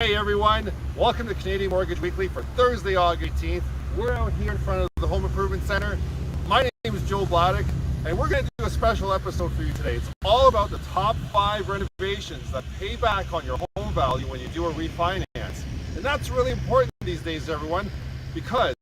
Hey everyone, welcome to Canadian Mortgage Weekly for Thursday, August 18th. We're out here in front of the Home Improvement Center. My name is Joe Bladek, and we're going to do a special episode for you today. It's all about the top 5 renovations that pay back on your home value when you do a refinance. And that's really important these days, everyone, because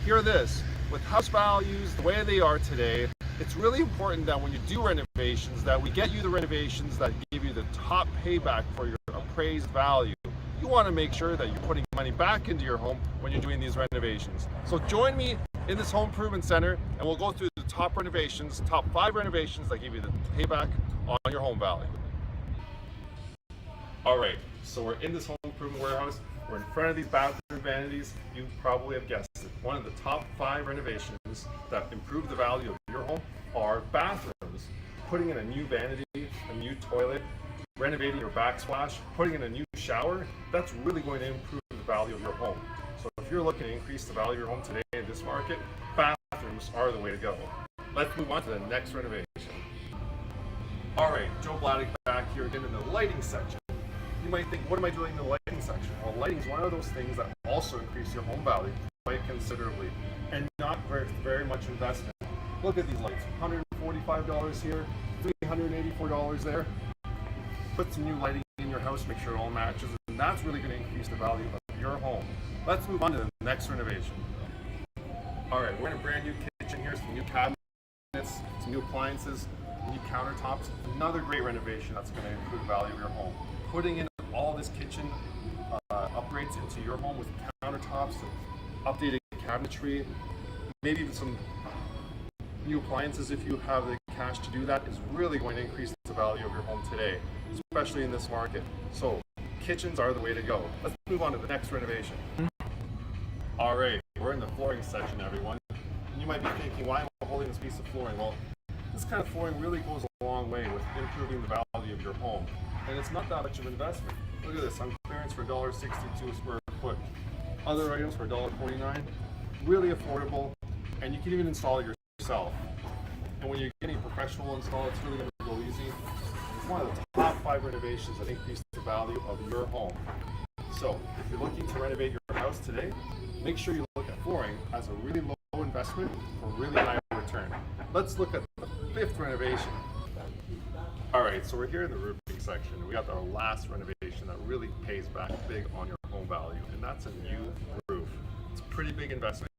hear this, with house values the way they are today, it's really important that when you do renovations, that we get you the renovations that give you the top payback for your appraised value. You want to make sure that you're putting money back into your home when you're doing these renovations. So join me in this home improvement center and we'll go through the top renovations, top 5 renovations that give you the payback on your home value. All right, so we're in this home improvement warehouse. We're in front of these bathroom vanities. You probably have guessed it. One of the top 5 renovations that improve the value of your home are bathrooms. Putting in a new vanity, a new toilet, renovating your backsplash, putting in a new shower, that's really going to improve the value of your home. So if you're looking to increase the value of your home today in this market, bathrooms are the way to go. Let's move on to the next renovation. All right, Joe Bladek back here again in the lighting section. You might think, what am I doing in the lighting section? Well, lighting is one of those things that also increase your home value quite considerably and not very much investment. Look at these lights, $145 here, $384 there. Put some new lighting in your house, make sure it all matches, and that's really going to increase the value of your home. Let's move on to the next renovation. All right, we're in a brand new kitchen here, some new cabinets, some new appliances, new countertops. Another great renovation that's going to improve the value of your home. Putting in all this kitchen upgrades into your home with countertops, updated cabinetry, maybe even some new appliances if you have the cash to do that, is really going to increase the value of your home today, especially in this market. So kitchens are the way to go. Let's move on to the next renovation. All right, we're in the flooring section, everyone. And you might be thinking, why am I holding this piece of flooring? Well, this kind of flooring really goes a long way with improving the value of your home. And it's not that much of an investment. Look at this, on clearance for $1.62 a square foot. Other items for $1.49. Really affordable, and you can even install it yourself. And when you're getting a professional install, it's really going to go easy. It's one of the top 5 renovations that increase the value of your home. So if you're looking to renovate your house today, make sure you look at flooring as a really low investment for really high return. Let's look at the 5th renovation. All right, so we're here in the roofing section. We got our last renovation that really pays back big on your home value, and that's a new roof. It's a pretty big investment,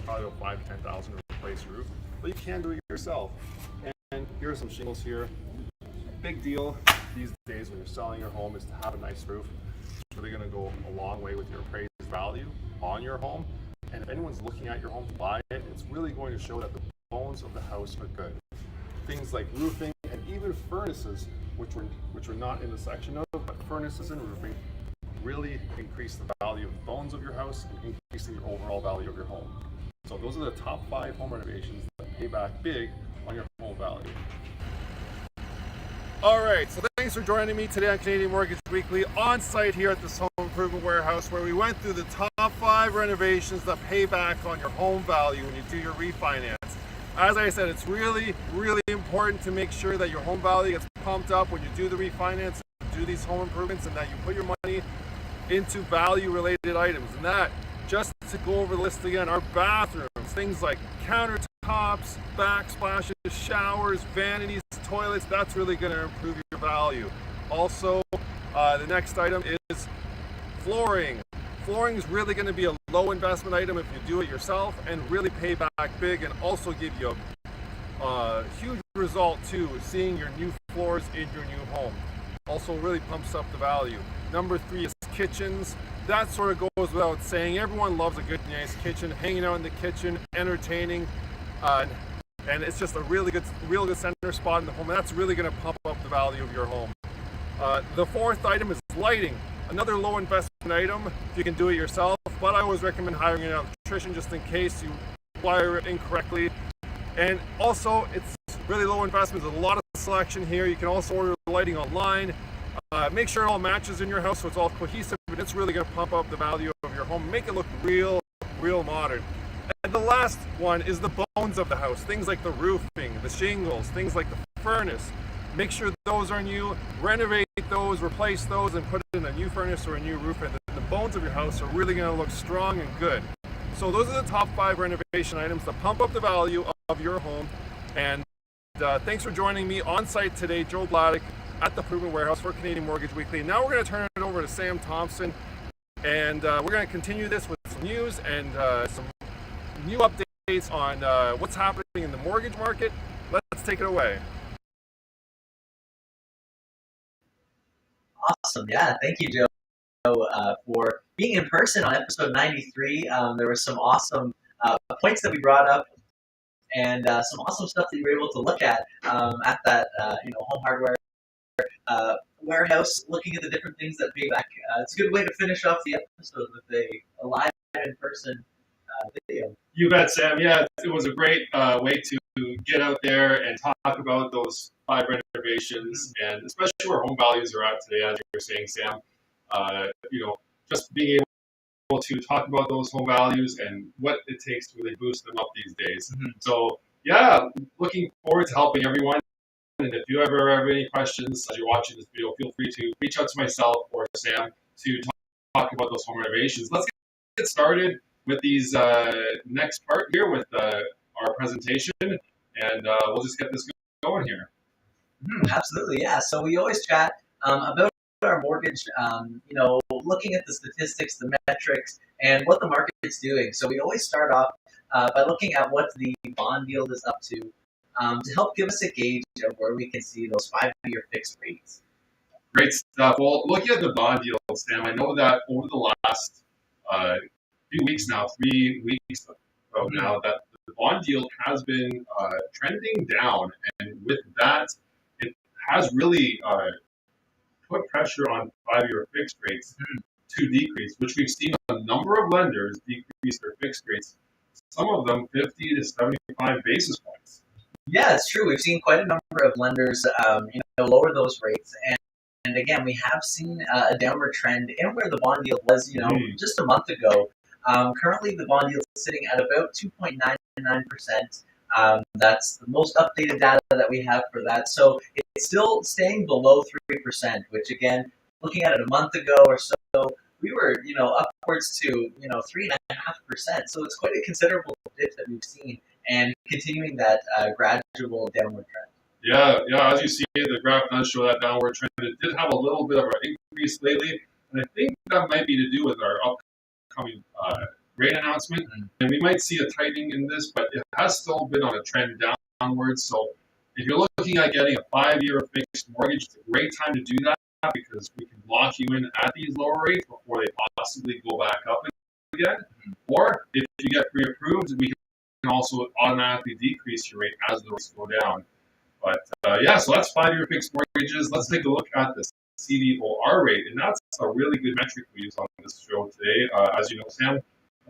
probably about $5,000 to $10,000 to replace your roof, but you can do it yourself. And here are some shingles here. Big deal these days when you're selling your home is to have a nice roof. It's really going to go a long way with your appraised value on your home. And if anyone's looking at your home to buy it, it's really going to show that the bones of the house are good. Things like roofing and even furnaces, which were not in the section of, but furnaces and roofing really increase the value of the bones of your house and increasing your overall value of your home. So those are the top 5 home renovations that pay back big on your home value. All right, so thanks for joining me today on Canadian Mortgage Weekly on site here at this home improvement warehouse where we went through the top 5 renovations that pay back on your home value when you do your refinance. As I said, it's really, really important to make sure that your home value gets pumped up when you do the refinance, do these home improvements, and that you put your money into value-related items. And that, just to go over the list again, our bathrooms, things like countertops, backsplashes, showers, vanities, toilets, that's really going to improve your value. Also, the next item is flooring. Flooring is really going to be a low investment item if you do it yourself and really pay back big and also give you a huge result too, seeing your new floors in your new home. Also really pumps up the value. Number 3 is kitchens. That sort of goes without saying. Everyone loves a good, nice kitchen, hanging out in the kitchen, entertaining, and it's just a real good center spot in the home. And that's really going to pump up the value of your home. The 4th item is lighting. Another low investment item if you can do it yourself, but I always recommend hiring an electrician just in case you wire it incorrectly. And also, it's really low investment. There's a lot of selection here. You can also order lighting online. Make sure it all matches in your house so it's all cohesive, and it's really going to pump up the value of your home, make it look real modern. And the last one is the bones of the house, things like the roofing, the shingles, things like the furnace. make sure those are new, renovate those, replace those, and put in a new furnace or a new roof, and the bones of your house are really going to look strong and good. So those are the top 5 renovation items to pump up the value of your home. And thanks for joining me on site today, Joe Bladek at the Proven Warehouse for Canadian Mortgage Weekly. Now we're going to turn it over to Sam Thompson, and we're going to continue this with some news and some new updates on what's happening in the mortgage market. Let's take it away. Awesome. Yeah. Thank you, Joe, for being in person on episode 93. There were some awesome points that we brought up and some awesome stuff that you were able to look at that home hardware warehouse, looking at the different things that pay back. It's a good way to finish off the episode with a live in-person video. You bet, Sam. Yeah, it was a great way to get out there and talk about those 5 renovations, and especially where home values are at today, as you were saying, Sam. Just being able to talk about those home values and what it takes to really boost them up these days. Mm-hmm. So, yeah, looking forward to helping everyone. And if you ever have any questions as you're watching this video, feel free to reach out to myself or Sam to talk about those home renovations. Let's get started with these next part here with our presentation, and we'll just get this going here. Absolutely, yeah. So we always chat about our mortgage, looking at the statistics, the metrics, and what the market's doing. So we always start off by looking at what the bond yield is up to help give us a gauge of where we can see those 5-year fixed rates. Great stuff. Well, looking at the bond yield, Sam, I know that over the last few weeks now, 3 weeks ago now, that the bond yield has been trending down, and with that, it has really put pressure on 5-year fixed rates to decrease, which we've seen a number of lenders decrease their fixed rates, some of them 50 to 75 basis points. Yeah, it's true. We've seen quite a number of lenders lower those rates, and again, we have seen a downward trend in where the bond yield was, just a month ago. Currently, the bond yield is sitting at about 2.99%. That's the most updated data that we have for that. So it's still staying below 3%, which again, looking at it a month ago or so, we were, upwards to, 3.5%. So it's quite a considerable dip that we've seen, and continuing that gradual downward trend. Yeah, as you see, the graph does show that downward trend. It did have a little bit of an increase lately, and I think that might be to do with our upcoming rate announcement. And we might see a tightening in this, but it has still been on a trend downwards. So if you're looking at getting a 5-year fixed mortgage, it's a great time to do that, because we can lock you in at these lower rates before they possibly go back up again. Or if you get pre-approved, we can also automatically decrease your rate as the rates go down. But so that's 5-year fixed mortgages. Let's take a look at the CDOR rate, and that's a really good metric we use on this show today. As you know, Sam,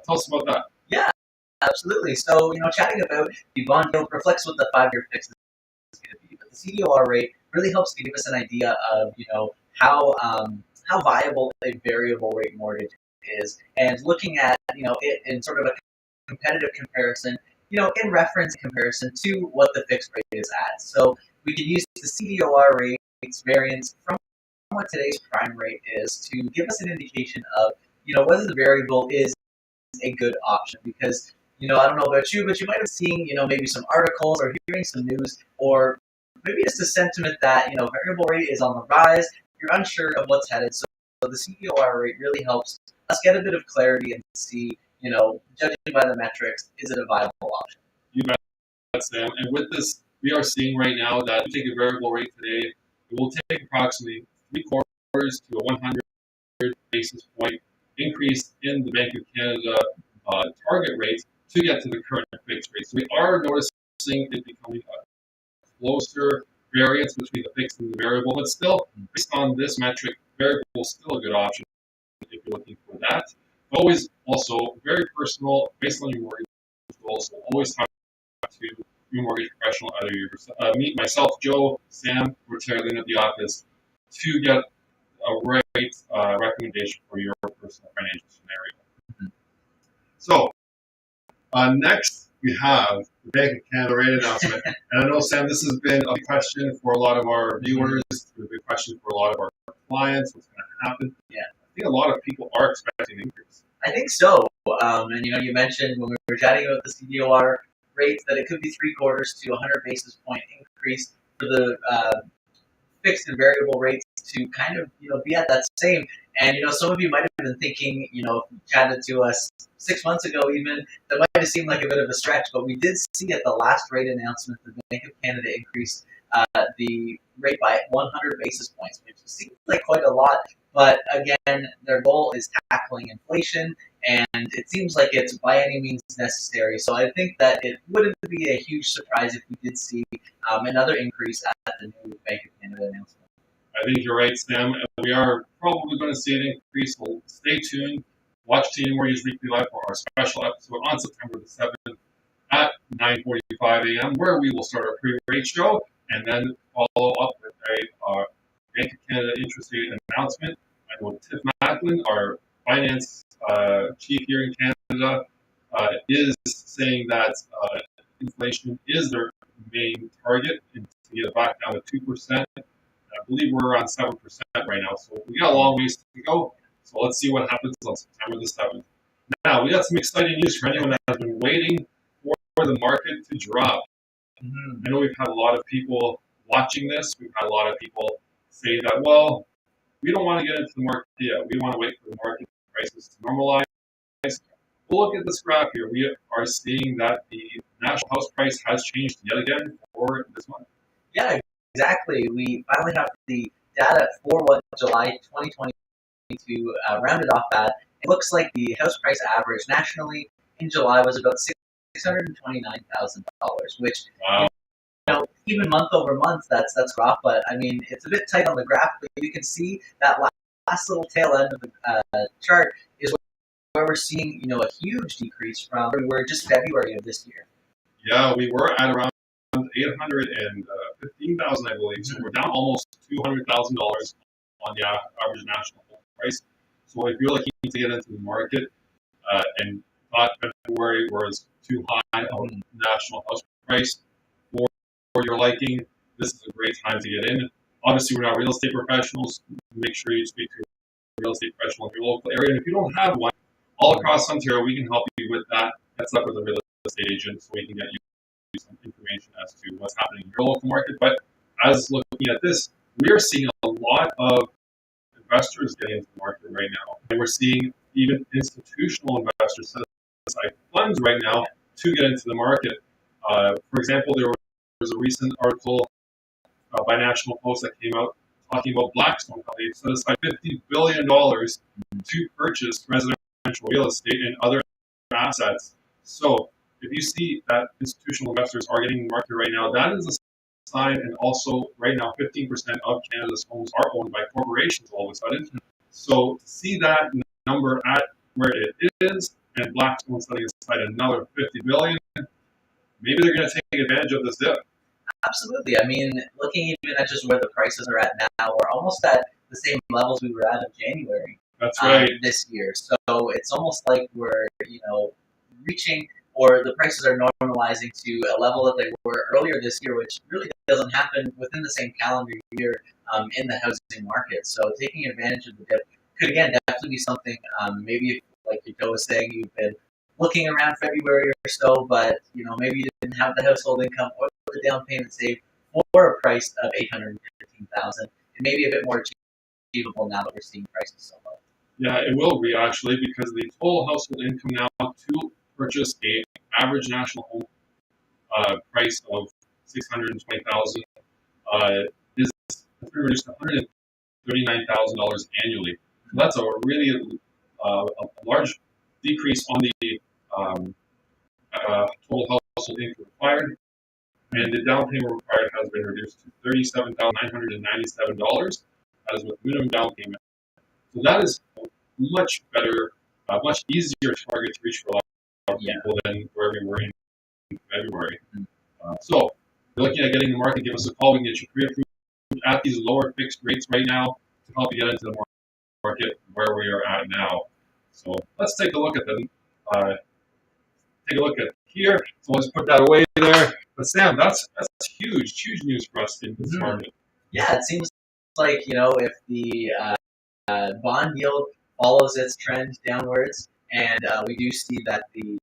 tell us about that. Yeah, absolutely. So, chatting about the bond yield reflects what the 5-year fixed is going to be, but the CDOR rate really helps to give us an idea of, how viable a variable rate mortgage is, and looking at, it in sort of a competitive comparison, in reference comparison to what the fixed rate is at. So we can use the CDOR rate's variance from what today's prime rate is to give us an indication of, whether the variable is a good option. Because, I don't know about you, but you might have seen, maybe some articles or hearing some news, or maybe just a sentiment that, variable rate is on the rise. You're unsure of what's headed. So the CDOR rate really helps us get a bit of clarity and see, judging by the metrics, is it a viable option? You bet, Sam. And with this, we are seeing right now that if you take a variable rate today, it will take approximately 3/4 to a 100 basis point increase in the Bank of Canada target rate to get to the current fixed rate. So we are noticing it becoming a closer variance between the fixed and the variable, but still, based on this metric, variable is still a good option if you're looking for that. Always also very personal, based on your mortgage goals. So always talk to your mortgage professional, either meet myself, Joe, Sam, or Terry Lynn at the office, to get a right recommendation for your personal financial scenario. So next we have the the Bank of Canada rate announcement. And I know, Sam, this has been a big question for a lot of our viewers. It's been a big question for a lot of our clients. What's going to happen? Yeah. I think a lot of people are expecting an increase. I think so. And you mentioned when we were chatting about the CDOR rates that it could be 3/4 to 100 basis point increase for the fixed and variable rates to kind of be at that same. And some of you might have been thinking, if you chatted to us 6 months ago, even that might have seemed like a bit of a stretch, but we did see at the last rate announcement the Bank of Canada increased the rate by 100 basis points, which seems like quite a lot. But again, their goal is tackling inflation, and it seems like it's by any means necessary. So I think that it wouldn't be a huge surprise if we did see another increase at the new Bank of Canada announcement. I think you're right, Sam. We are probably going to see an increase. So stay tuned. Watch TNUR News Weekly Live for our special episode on September the 7th at 9:45 a.m., where we will start our pre-rate show and then follow up with a Bank of Canada interest rate announcement. I know Tiff Macklin, our finance chief here in Canada, is saying that inflation is their main target and to get it back down to 2%. I believe we're around 7% right now, so we got a long ways to go. So let's see what happens on September the 7th. Now, we got some exciting news for anyone that has been waiting for the market to drop. I know we've had a lot of people watching this. We've had a lot of people say that, well, we don't want to get into the market yet. We want to wait for the market prices to normalize. We'll look at this graph here. We are seeing that the national house price has changed yet again for this month. Yeah, exactly. We finally have the data for what July 2020 to round it off at. It looks like the house price average nationally in July was about $629,000, which even month over month, that's rough. But I mean, it's a bit tight on the graph. But you can see that last little tail end of the chart is where we're seeing a huge decrease from where we were just February of this year. Yeah, we were at around 815,000, I believe. So we're down almost $200,000 on the average national home price. So if you're looking to get into the market and thought February was too high on national house price for your liking, this is a great time to get in. Obviously, we're not real estate professionals. Make sure you speak to a real estate professional in your local area. And if you don't have one, all across Ontario, we can help you with that. That's up with a real estate agent so we can get you some information as to what's happening in your local market. But as looking at this, we are seeing a lot of investors getting into the market right now. And we're seeing even institutional investors set aside funds right now to get into the market. For example, there was a recent article by National Post that came out talking about Blackstone, how they set aside $50 billion to purchase residential real estate and other assets. So if you see that institutional investors are getting in the market right now, that is a sign. And also right now, 15% of Canada's homes are owned by corporations all of a sudden. So to see that number at where it is, and Blackstone setting aside another $50 billion, maybe they're going to take advantage of this dip. Absolutely. I mean, looking even at just where the prices are at now, we're almost at the same levels we were at in January. That's right. This year. So it's almost like we're, reaching, or the prices are normalizing to a level that they were earlier this year, which really doesn't happen within the same calendar year in the housing market. So taking advantage of the dip could, again, definitely be something, maybe like Joe was saying, you've been looking around February or so, but, maybe you didn't have the household income or the down payment saved for a price of $815,000. It may be a bit more achievable now that we're seeing prices so low. Yeah, it will be actually, because the total household income now to purchase a average national home price of $620,000 is reduced to $139,000 annually. So that's a really a large decrease on the total household income required, and the down payment required has been reduced to $37,997, as with minimum down payment. So that is a much better, much easier target to reach for a lot of people than where we were in February. So if you're looking at getting the market, give us a call. We can get you pre-approved at these lower fixed rates right now to help you get into the market where we are at now. So let's take a look at here. So I'll just put that away there. But Sam, that's huge news for us in this market. Yeah, it seems like, if the bond yield follows its trend downwards, and we do see that the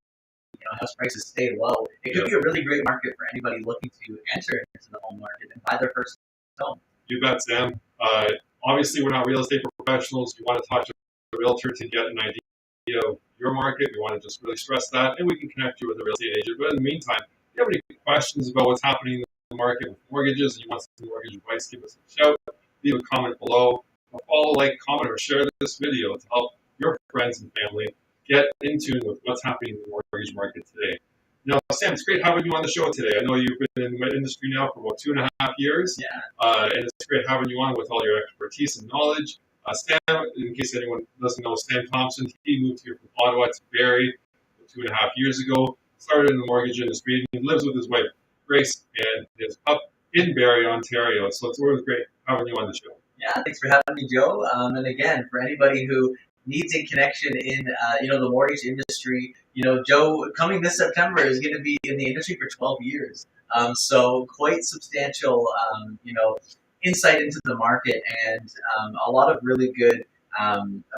house prices stay low, it could be a really great market for anybody looking to enter into the home market and buy their first home. You bet, Sam. Obviously, we're not real estate professionals. We want to talk to a realtor to get an idea of your market. We want to just really stress that, and we can connect you with a real estate agent. But in the meantime, if you have any questions about what's happening in the market with mortgages and you want some mortgage advice, give us a shout. Leave a comment below. Follow, like, comment, or share this video to help your friends and family get in tune with what's happening in the mortgage market today. Now, Sam, it's great having you on the show today. I know you've been in the industry now for about 2.5 years. Yeah. And it's great having you on with all your expertise and knowledge. Sam, in case anyone doesn't know, Sam Thompson, he moved here from Ottawa to Barrie 2.5 years ago, started in the mortgage industry, and he lives with his wife, Grace, and his pup in Barrie, Ontario. So it's really great having you on the show. Yeah, thanks for having me, Joe. And again, for anybody who needs a connection in, the mortgage industry, Joe, coming this September, is going to be in the industry for 12 years. So quite substantial, insight into the market, and a lot of really good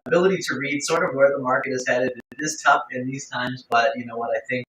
ability to read sort of where the market is headed. It is tough in these times, but you know what? I think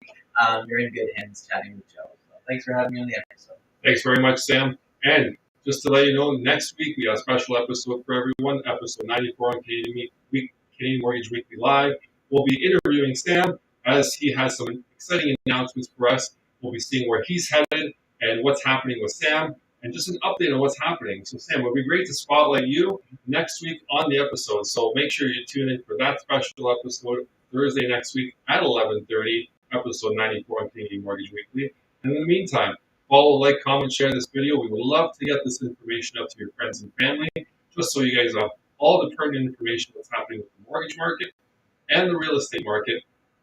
you're in good hands chatting with Joe. So thanks for having me on the episode. Thanks very much, Sam. And just to let you know, next week we have a special episode for everyone, episode 94 on Canadian Mortgage Weekly Live. We'll be interviewing Sam as he has some exciting announcements for us. We'll be seeing where he's headed and what's happening with Sam, and just an update on what's happening. So, Sam, it would be great to spotlight you next week on the episode. So make sure you tune in for that special episode Thursday next week at 11:30, episode 94 on Canadian Mortgage Weekly. And in the meantime, follow, like, comment, share this video. We would love to get this information out to your friends and family, just so you guys have all the pertinent information that's happening with the mortgage market and the real estate market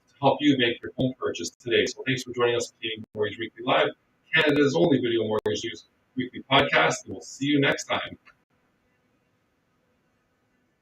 to help you make your home purchase today. So thanks for joining us on Canadian Mortgage Weekly Live, Canada's only video mortgage news weekly podcast, and we'll see you next time.